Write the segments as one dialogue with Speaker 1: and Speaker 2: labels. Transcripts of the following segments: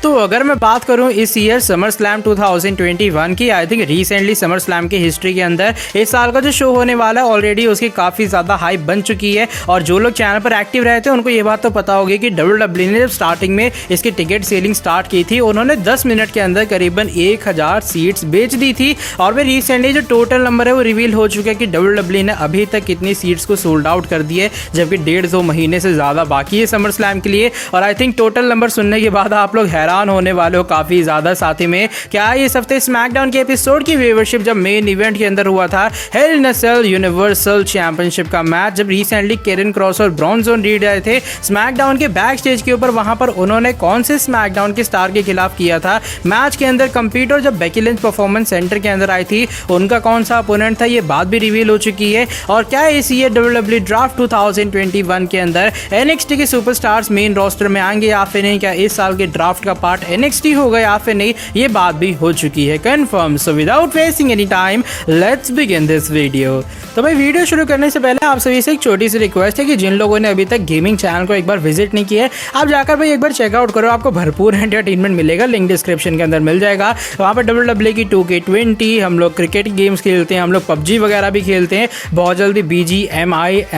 Speaker 1: तो अगर मैं बात करूं इस ईयर समर स्लैम 2021 की, I think recently summer slam की हिस्ट्री के अंदर इस साल का जो शो होने वाला है ऑलरेडी उसकी काफी ज्यादा हाइप बन चुकी है। और जो लोग चैनल पर एक्टिव रहते हैं उनको ये बात तो पता होगी कि WWE ने जब स्टार्टिंग में इसकी टिकट सेलिंग स्टार्ट की थी, उन्होंने 10 मिनट के अंदर करीबन 1000 सीट्स बेच दी थी। और वे रिसेंटली जो टोटल नंबर है वो रिवील हो चुका है कि WWE ने अभी तक कितनी सीट्स को सोल्ड आउट कर दी है, जबकि 1.5-2 महीने से ज्यादा बाकी है समर स्लैम के लिए। और आई थिंक टोटल नंबर सुनने के बाद आप लोग हैरान होने वाले हो काफी ज्यादा। साथ ही में क्या इस हफ्ते स्मैकडाउन के एपिसोड की व्यूअरशिप जब मेन इवेंट के अंदर हुआ था hello in a cell universal championship का मैच, जब रिसेंटली केरन क्रॉस और ब्रॉन्जन रीड आए थे स्मैकडाउन के बैक स्टेज के ऊपर, वहां पर उन्होंने कौन से स्मैकडाउन के स्टार के खिलाफ किया था मैच के अंदर कंपीट, और जब बेकी लिंच परफॉर्मेंस सेंटर के अंदर आई थी उनका कौन सा अपोनेंट था, ये बात भी रिवील हो चुकी है। और क्या इस ईयर WWE ड्राफ्ट 2021 के अंदर NXT के सुपरस्टार्स मेन रोस्टर में आएंगे या फिर नहीं, क्या इस साल के ड्राफ्ट का पार्ट NXT होगा या फिर नहीं, ये बात भी हो चुकी है confirm. So without wasting any time let's begin this video. तो भाई वीडियो शुरू करने से पहले आप सभी से एक छोटी सी रिक्वेस्ट है कि जिन लोगों ने अभी तक गेमिंग चैनल को एक बार विजिट नहीं किया है, आप जाकर भाई एक बार चेकआउट करो, आपको भरपूर एंटरटेनमेंट मिलेगा। लिंक डिस्क्रिप्शन के अंदर मिल जाएगा। वहाँ पर WWE की 2K20, हम लोग क्रिकेट गेम्स खेलते हैं, हम लोग PUBG वगैरह भी खेलते हैं। बहुत जल्दी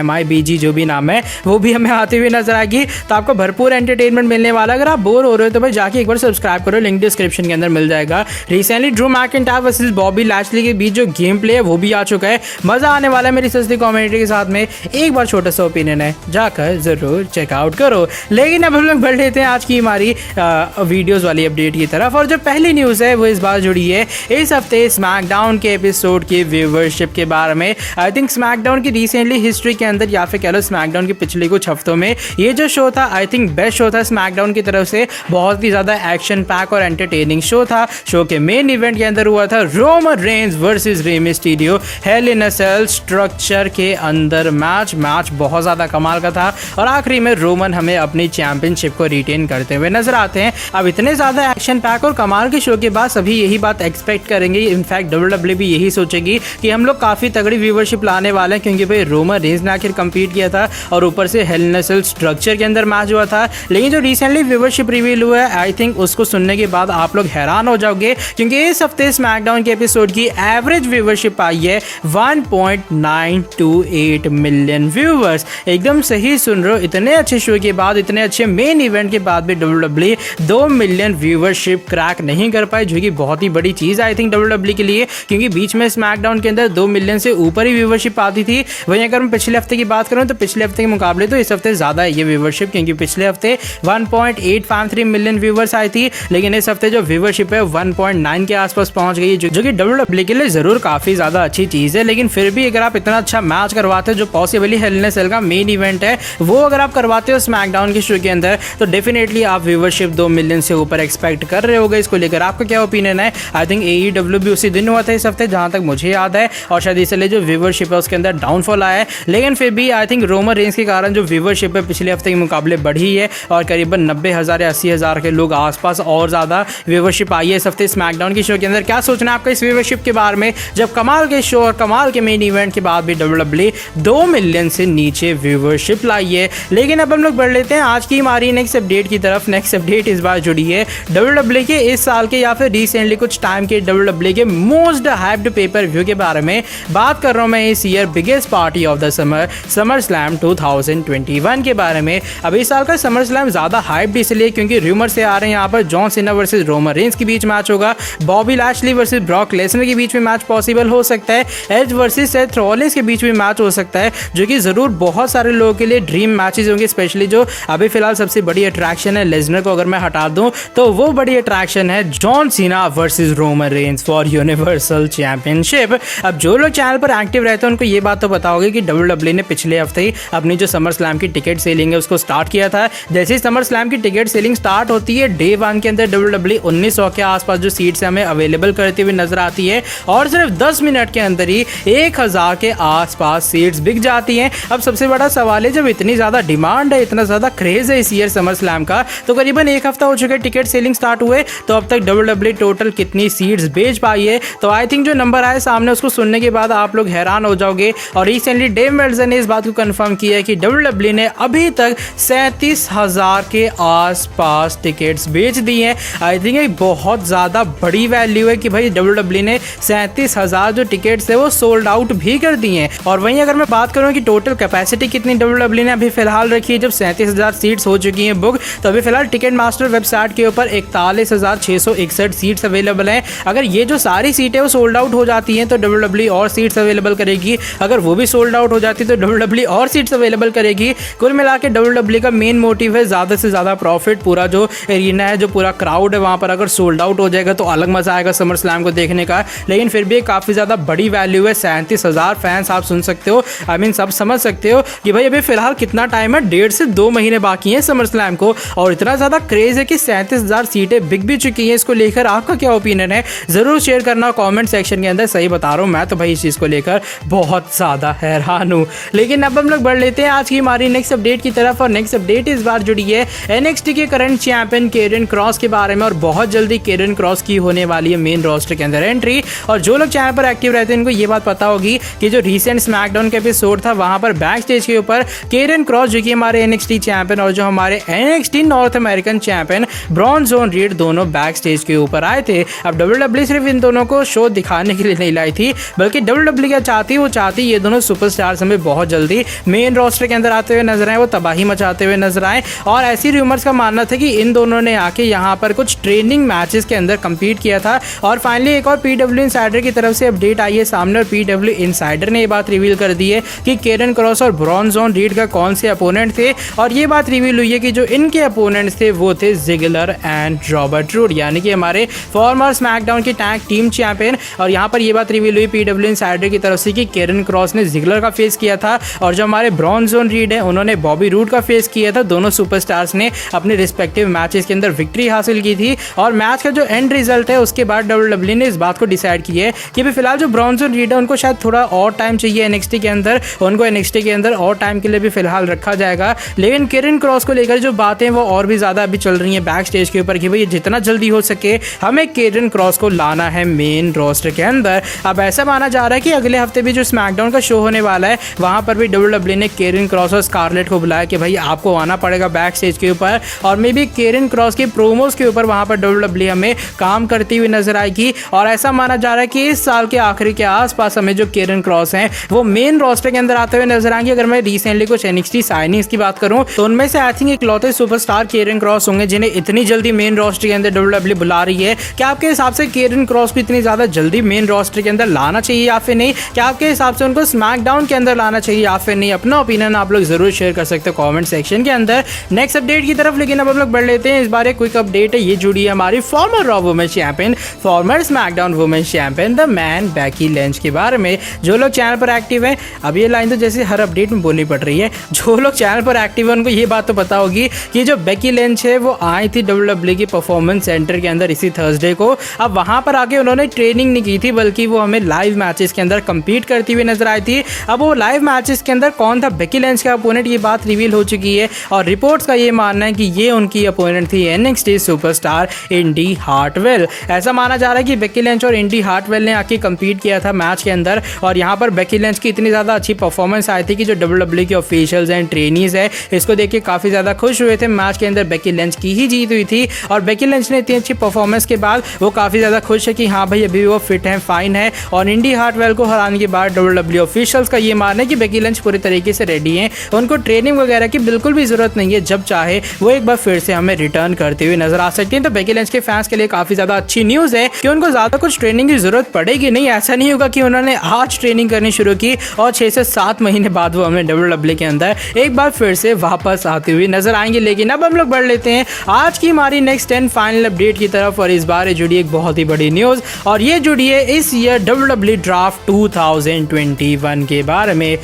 Speaker 1: MIBG जो भी नाम है वो भी हमें आती हुई नजर आएगी, तो आपको भरपूर एंटरटेनमेंट मिलने वाला। अगर आप बोर हो रहे हो तो भाई जाके एक बार सब्सक्राइब करो, लिंक डिस्क्रिप्शन के अंदर मिल जाएगा। Recently Drew McIntyre versus Bobby Lashley के बीच जो गेम प्ले है वो भी आ चुका है, मजा आने वाला है मेरी सस्ती कमेंट्री के साथ में। एक बार छोटा सा ओपिनियन है, जाकर जरूर चेकआउट करो। लेकिन अब हम लोग बढ़ लेते हैं आज की हमारी वीडियोस वाली अपडेट की तरफ। और जो पहली न्यूज़ है वो इस बार जुड़ी है इस हफ्ते स्मैकडाउन के एपिसोड की व्यूअरशिप के बारे में। आई थिंक स्मैकडाउन की रिसेंटली हिस्ट्री के अंदर या फिर कह लो स्मैकडाउन के पिछले कुछ हफ्तों में ये जो शो था आई थिंक बेस्ट शो था स्मैकडाउन की तरफ से। बहुत ही ज़्यादा एक्शन पैक और एंटरटेनिंग शो था। शो के मेन इवेंट के अंदर हुआ था Roman Reigns versus Rey Mysterio Hell in a Cell structure के अंदर मैच बहुत ज़्यादा कमाल का था। और आखिरी में रोमन हमें अपनी चैंपियनशिप को रिटेन करते हुए नजर आते हैं। अब इतने ज़्यादा एक्शन पैक और कमाल के शो के बाद सभी यही बात एक्सपेक्ट करेंगे, इनफैक्ट WWE भी यही सोचेगी कि हम लोग काफ़ी तगड़ी व्यूअरशिप लाने वाले हैं, क्योंकि भाई रोमन रेंज ने आखिर कंपीट किया था और ऊपर से hello in a Cell structure के अंदर मैच हुआ था। लेकिन जो रिसेंटली व्यूअरशिप रिवील हुआ है आई थिंक उसको सुनने के बाद आप लोग हैरान हो जाओगे, क्योंकि इस हफ्ते स्मैकडाउन के एपिसोड की एवरेज व्यूअरशिप आई है 1.928 मिलियन व्यूअर्स। एकदम सही सुन रहे हो, इतने अच्छे शो के बाद, इतने अच्छे मेन इवेंट के बाद भी WWE 2 मिलियन व्यूअरशिप क्रैक नहीं कर पाए, जो कि बहुत ही बड़ी चीज़ आई थिंक WWE के लिए, क्योंकि बीच में स्मैकडाउन के अंदर 2 मिलियन से ऊपर ही व्यूअरशिप आती थी। वहीं अगर मैं पिछले हफ्ते की बात करूं तो पिछले हफ्ते के मुकाबले तो इस हफ्ते ज़्यादा है ये व्यूअरशिप, क्योंकि पिछले हफ्ते 1.853 मिलियन व्यूअर्स आई थी, लेकिन इस हफ्ते जो व्यूअरशिप है 1.9 के आसपास पहुंच गई, जो कि WWE के लिए ज़रूर काफ़ी ज़्यादा अच्छी चीज़ है। लेकिन फिर भी अगर आप इतना अच्छा मैच करवाते हो, जो possibly hello in a cell का मेन इवेंट है, वो अगर आप करवाते हो स्मैकडाउन के शो के अंदर, तो डेफिनेटली आप व्यूअरशिप 2 मिलियन से ऊपर एक्सपेक्ट कर रहे होगे। इसको लेकर आपका क्या ओपिनियन है? आई थिंक AEW भी उसी दिन हुआ था इस हफ्ते, जहां तक मुझे याद है, और शायद इसलिए जो व्यूअरशिप है उसके अंदर डाउनफॉल आया है। लेकिन फिर भी आई थिंक रोमन रेंज के कारण जो व्यूअरशिप है पिछले हफ्ते के मुकाबले बढ़ी है, और करीबन 90,000 या 80,000 के लोग आसपास और ज़्यादा व्यूअरशिप आई है इस हफ्ते स्मैकडाउन के शो के अंदर। क्या सोचना है आपका इस व्यूअरशिप के बारे में, जब कमाल के शो और कमाल के मेन इवेंट के बाद भी WWE 2 मिलियन से नीचे व्यूअरशिप लाई है? लेकिन अब हम लोग बढ़ लेते हैं आज की हमारी नेक्स्ट अपडेट की तरफ। नेक्स्ट अपडेट इस बार जुड़ी है WWE के इस साल के या फिर रिसेंटली कुछ टाइम के WWE के मोस्ट हाइप्ड पेपर व्यू के बारे में बात कर रहा हूं मैं। इस year biggest party of the summer slam 2021 के बारे में। अब इस साल का समर स्लैम ज्यादा हाइप्ड इसलिए क्योंकि रूमर से आ रहे हैं यहाँ पर John Cena versus Roman Reigns के बीच मैच होगा, Bobby Lashley versus Brock Lesnar के बीच में मैच पॉसिबल हो सकता है, एज वर्सेस सेथ रॉलिंस के बीच में मैच हो सकता है, जो कि जरूर बहुत सारे लोगों के लिए ड्रीम मैचेस होंगे। स्पेशली जो अभी फिलहाल सबसे बड़ी अट्रैक्शन है लेसनर को अगर मैं हटा दूं, तो वो बड़ी अट्रैक्शन है John Cena versus Roman Reigns for universal championship. अब जो लोग चैनल पर एक्टिव रहते हैं उनको ये बात तो पता होगी कि WWE ने पिछले हफ्ते ही अपनी जो समर स्लैम की टिकट सेलिंग है उसको स्टार्ट किया था। जैसे ही समर स्लैम की टिकट सेलिंग स्टार्ट होती है, डे 1 के अंदर WWE 1900 के आसपास जो सीट्स हमें अवेलेबल करती हुई नजर आती है, और सिर्फ 10 मिनट के अंदर ही 1000 के आसपास सीट्स बिक जाती हैं। अब सबसे बड़ा सवाल है, जब इतनी ज़्यादा डिमांड है, इतना ज़्यादा क्रेज है इस ईयर समर स्लैम का, तो करीबन एक हफ्ता हो चुका है टिकट सेलिंग स्टार्ट हुए, तो अब तक WWE टोटल कितनी सीट्स बेच पाई है? तो आई थिंक जो नंबर आए सामने उसको सुनने के बाद आप लोग हैरान हो जाओगे। और रिसेंटली डेव मेल्जर ने इस बात को कंफर्म किया है कि WWE ने अभी तक 37,000 के आसपास टिकट टिकट्स बेच दी हैं। आई थिंक एक बहुत ज़्यादा बड़ी वैल्यू है कि भाई WWE ने 37,000 जो टिकट्स है वो सोल्ड आउट भी कर दी हैं। और वहीं अगर मैं बात करूँ कि टोटल कैपेसिटी कितनी WWE ने अभी फिलहाल रखी है, जब 37,000 सीट्स हो चुकी हैं बुक, तो अभी फिलहाल टिकट मास्टर वेबसाइट के ऊपर 41,661 सीट्स अवेलेबल हैं। अगर ये जो सारी सीटें वो सोल्ड आउट हो जाती हैं तो WWE और सीट्स अवेलेबल करेगी, अगर वो भी सोल्ड आउट हो जाती है तो WWE और सीट्स अवेलेबल करेगी। कुल मिला के WWE का मेन मोटिव है ज़्यादा से ज़्यादा प्रॉफिट। पूरा जो एरिना है, जो पूरा क्राउड है, वहाँ पर अगर सोल्ड आउट हो जाएगा तो अलग मज़ा आएगा समर स्लैम को देखने का। लेकिन फिर भी काफ़ी ज़्यादा बड़ी वैल्यू है, 37,000 फैंस आप सुन सकते हो, आई मीन सब समझ सकते हो कि भाई अभी फिलहाल कितना टाइम है, 1.5 से 2 महीने बाकी हैं समर स्लैम को, और इतना ज़्यादा क्रेज़ है कि 37,000 सीटें बिक भी चुकी हैं। इसको लेकर आपका क्या ओपिनियन है ज़रूर शेयर करना कमेंट सेक्शन के अंदर। सही बता रहा हूँ, मैं तो भाई इस चीज़ को लेकर बहुत ज़्यादा हैरान हूँ। लेकिन अब हम लोग बढ़ लेते हैं आज की हमारी नेक्स्ट अपडेट की तरफ, और नेक्स्ट अपडेट इस बार जुड़ी है NXT के करंट चैंपियन केरन क्रॉस के बारे में। और बहुत जल्दी केरन क्रॉस की होने वाली है मेन रोस्टर के अंदर एंट्री। और जो लोग चैनल पर एक्टिव रहते हैं उनको ये बात पता होगी कि जो रिसेंट स्मैकडाउन का एपिसोड था वहां पर बैक स्टेज के ऊपर केरन क्रॉस जो कि हमारे NXT चैंपियन और जो हमारे NXT North American champion Bronson Reed दोनों बैक स्टेज के ऊपर आए थे। अब WWE सिर्फ इन दोनों को शो दिखाने के लिए नहीं लाई थी, बल्कि WWE क्या चाहती, वो चाहती ये दोनों सुपरस्टार्स हमें बहुत जल्दी मेन रोस्टर के अंदर आते हुए नजर आए, वो तबाही मचाते हुए नजर आए। और ऐसी रूमर्स का मानना था कि इन दोनों ने आके यहाँ पर कुछ ट्रेनिंग मैचेस के अंदर कम्पीट किया था। और फाइनली एक और PW इनसाइडर की तरफ से अपडेट आई है सामने, और PW इनसाइडर ने ये बात रिवील कर दी है कि केरन क्रॉस और ब्रॉन जोन रीड का कौन से अपोनेंट थे। और ये बात रिवील हुई है कि जो इनके अपोनेंट्स थे वो थे जिगलर एंड रॉबर्ट रूड, यानी कि हमारे फॉर्मर स्मैकडाउन के टैग टीम चैंपियन। और यहाँ पर ये बात रिवील हुई PW इनसाइडर की तरफ से कि केरन क्रॉस ने जिगलर का फेस किया था, और जो हमारे ब्रॉन जोन रीड है उन्होंने बॉबी रूड का फेस किया था। दोनों सुपरस्टार्स ने अपने रिस्पेक्टिव मैचेस के अंदर विक्ट्री हासिल की थी। और मैच का जो एंड रिजल्ट है उसके बाद WWE ने इस बात को डिसाइड किया है कि भी फिलहाल जो ब्रॉन जोन रीड है उनको शायद थोड़ा और टाइम चाहिए NXT के अंदर, उनको NXT के अंदर और टाइम के लिए भी फिलहाल रखा जाएगा। लेकिन केरन क्रॉस को लेकर जो बातें वो और भी ज़्यादा अभी चल रही हैं बैक स्टेज के ऊपर कि भाई जितना जल्दी हो सके हमें केरन क्रॉस को लाना है मेन रोस्टर के अंदर। अब ऐसा माना जा रहा है कि अगले हफ्ते भी जो स्मैकडाउन का शो होने वाला है वहाँ पर भी WWE ने केरन क्रॉस और स्कारलेट को बुलाया कि भाई आपको आना पड़ेगा बैक स्टेज के ऊपर, और मे बी केरन क्रॉस के प्रोमोज के ऊपर वहाँ पर WWE हमें काम करती हुई नजर आएगी। और ऐसा माना जा रहा है कि इस साल के आखिरी के आसपास हमें जो केरन क्रॉस हैं वो मेन रोस्टर के अंदर आते हुए नजर आएंगे। अगर मैं रिसेंटली कुछ NXT साइनिंग्स की बात करूं तो उनमें से आई थिंक इकलौते सुपरस्टार केरन क्रॉस होंगे जिन्हें इतनी जल्दी मेन रोस्टर के अंदर WWE बुला रही है। क्या आपके हिसाब से केरन क्रॉस को इतनी ज्यादा जल्दी मेन रोस्टर के अंदर लाना चाहिए या फिर नहीं? क्या आपके हिसाब से उनको स्मैकडाउन के अंदर लाना चाहिए या फिर नहीं? अपना ओपिनियन आप लोग जरूर शेयर कर सकते हो कमेंट सेक्शन के अंदर। नेक्स्ट अपडेट की तरफ लेकिन अब हम लोग बढ़ लेते हैं। इस बार एक क्विक अपडेट है, ये जुड़ी है हमारी former Raw women's champion, former SmackDown women's champion the man Becky Lynch के बारे में। जो लोग चैनल पर एक्टिव हैं, अब ये लाइन तो जैसे हर अपडेट में बोलनी पड़ रही है, जो लोग चैनल पर एक्टिव है उनको ये बात तो पता होगी कि जो बेकी लिंच है वो आई थी WWE की परफॉर्मेंस सेंटर के अंदर इसी थर्सडे को। अब वहां पर आके उन्होंने ट्रेनिंग नहीं की थी, बल्कि वो हमें लाइव मैचेस के अंदर कम्पीट करती हुई नजर आई थी। अब वो लाइव मैचेस के अंदर कौन था बेकी लिंच का अपोनेंट, ये बात रिवील हो चुकी है। और रिपोर्ट्स का ये मानना है कि ये उनकी अपोनेंट थी NXT सुपरस्टार इंडी हार्टवेल। ऐसा माना जा रहा है कि बेकी लिंच और इंडी हार्टवेल ने आके कम्पीट किया था मैच के अंदर, और यहाँ पर बेकी लिंच की इतनी ज़्यादा अच्छी परफॉर्मेंस आई थी कि जो WWE के ऑफिशियल्स एंड ट्रेनीज है इसको देख के काफ़ी ज़्यादा खुश हुए थे। मैच के अंदर बेकी लिंच की ही जीत हुई थी, और बेकी लिंच ने इतनी अच्छी परफॉर्मेंस के बाद वो काफ़ी ज़्यादा खुश है कि हाँ भाई अभी वो फिट है, फाइन है। और इंडी हार्टवेल को हराने के बाद WWE ऑफिशियल्स का ये मानना है कि बेकी लिंच पूरी तरीके से रेडी हैं, उनको ट्रेनिंग वगैरह की बिल्कुल भी ज़रूरत नहीं है, जब चाहे वो एक बार फिर से हमें रिटर्न करते हुए नजर आ सकती हैं। तो बेकी लिंच के फैंस के लिए काफ़ी ज़्यादा अच्छी न्यूज़ है कि उनको ज़्यादा कुछ ट्रेनिंग की ज़रूरत पड़ेगी नहीं। ऐसा नहीं होगा कि उन्होंने आज ट्रेनिंग करनी शुरू की और 6 से 7 महीने बाद वो हमें WWE के अंदर एक बार फिर से वापस आती हुई नजर आएंगे। लेकिन अब हम लोग बढ़ लेते हैं आज की हमारी नेक्स्ट 10 फाइनल अपडेट की तरफ, और इस बार जुड़ी एक बहुत ही बड़ी न्यूज़, और ये जुड़ी है इस ईयर WWE ड्राफ्ट 2021 के बारे में।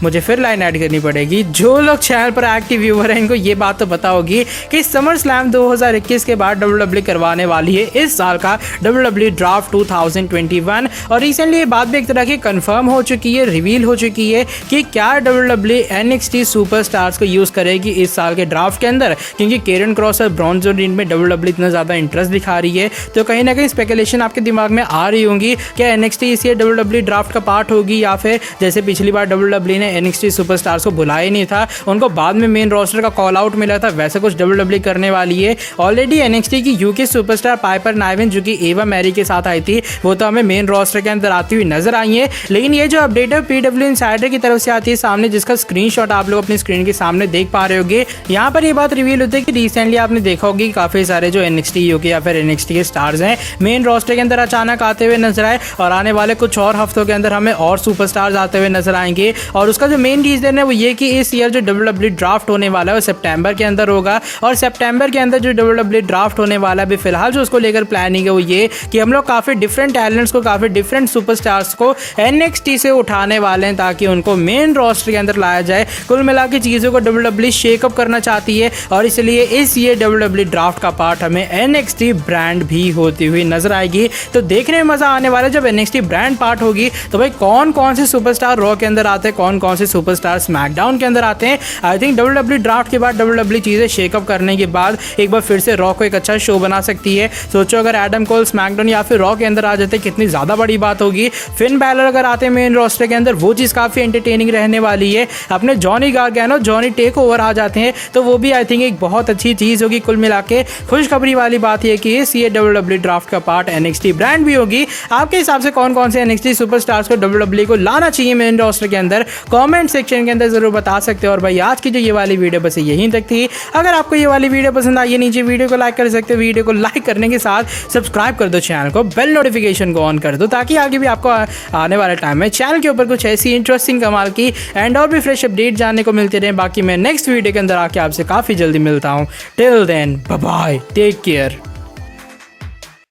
Speaker 1: मुझे फिर लाइन ऐड करनी पड़ेगी। जो लोग चैनल पर एक्टिव व्यूअर हैं इनको ये बात तो पता होगी कि समर स्लैम 2021 के बाद WWE करवाने वाली है इस साल का WWE ड्राफ्ट 2021। और रिसेंटली ये बात भी एक तरह की कंफर्म हो चुकी है, रिवील हो चुकी है कि क्या WWE NXT सुपरस्टार्स को यूज़ करेगी इस साल के ड्राफ्ट के अंदर, क्योंकि केरन क्रॉस और ब्रॉन जोन रीड में WWE इतना ज़्यादा इंटरेस्ट दिखा रही है। तो कहीं ना कहीं स्पेकुलेशन आपके दिमाग में आ रही होंगी क्या NXT इस ईयर WWE ड्राफ्ट का पार्ट होगी, या फिर जैसे पिछली बार WWE ने NXT सुपरस्टार्स को बुलाया नहीं था, उनको बाद में मेन रोस्टर का कॉल आउट मिला था, वैसे कुछ WWE करने वाली है। ऑलरेडी NXT की यूके सुपरस्टार पाइपर नाइविन जो कि एवा मैरी के साथ आई थी, वो तो हमें मेन रोस्टर के अंदर आती हुई नजर आई है। लेकिन ये जो अपडेट है PW इनसाइडर की तरफ से आती है सामने, जिसका स्क्रीनशॉट आप लोग अपनी स्क्रीन के सामने देख पा रहे होंगे। यहाँ पर ये बात रिवील होती है कि रिसेंटली आपने देखा होगी काफी सारे जो NXT यूके या फिर NXT के स्टार्स हैं मेन रोस्टर के अंदर अचानक आते हुए नजर आए, और आने वाले कुछ और हफ्तों के अंदर हमें और सुपरस्टार्स आते हुए नजर आएंगे। और उसका जो मेन रीजन है वो ये कि इस ईयर जो WWE ड्राफ्ट होने वाला है वो सितंबर के अंदर होगा, और सितंबर के अंदर जो WWE ड्राफ्ट होने वाला है अभी फिलहाल जो उसको लेकर प्लानिंग है वो ये कि हम लोग काफी डिफरेंट टैलेंट्स को, काफी डिफरेंट सुपरस्टार्स को NXT से उठाने वाले हैं ताकि उनको मेन रोस्टर के अंदर लाया जाए। कुल मिला के चीजों को WWE शेकअप करना चाहती है, और इसलिए इस ये WWE ड्राफ्ट का पार्ट हमें NXT ब्रांड भी होती हुई नजर आएगी। तो देखने में मजा आने वाला है जब NXT ब्रांड पार्ट होगी तो भाई कौन कौन से सुपरस्टार रॉ के अंदर आते हैं, कौन कौन से सुपरस्टार स्मैकडाउन के अंदर आते हैं। आई थिंक WWE ड्राफ्ट के बाद WWE चीजें शेकअप करने के बाद एक बार फिर से रॉ को एक अच्छा शो बना सकती है। सोचो अगर एडम कोल स्मैकडाउन या फिर रॉ के अंदर आ जाते कितनी ज्यादा बड़ी बात होगी। फिन बैलर अगर आते हैं मेन रोस्टर के अंदर वो चीज काफी एंटरटेनिंग रहने वाली है। अपने जॉनी गार्गैनो, जॉनी टेक ओवर आ जाते हैं तो वो भी आई थिंक एक बहुत अच्छी चीज होगी। कुल मिला के खुशखबरी वाली बात यह कि इस WWE ड्राफ्ट का पार्ट NXT ब्रांड भी होगी। आपके हिसाब से कौन कौन से NXT सुपरस्टार्स को WWE को लाना चाहिए मेन रोस्टर के अंदर, कमेंट सेक्शन के अंदर जरूर बता सकते हो। और भाई आज की जो ये वाली वीडियो बस यहीं तक थी। अगर आपको ये वाली वीडियो पसंद आई है नीचे वीडियो को लाइक कर सकते हो, वीडियो को लाइक करने के साथ सब्सक्राइब कर दो चैनल को, बेल नोटिफिकेशन को ऑन कर दो ताकि आगे भी आपको आने वाले टाइम में चैनल के ऊपर कुछ ऐसी इंटरेस्टिंग कमाल की एंड और भी फ्रेश अपडेट जानने को मिलते रहे। बाकी मैं नेक्स्ट वीडियो के अंदर आके आपसे काफी जल्दी मिलता हूँ। Till then bye bye, take care.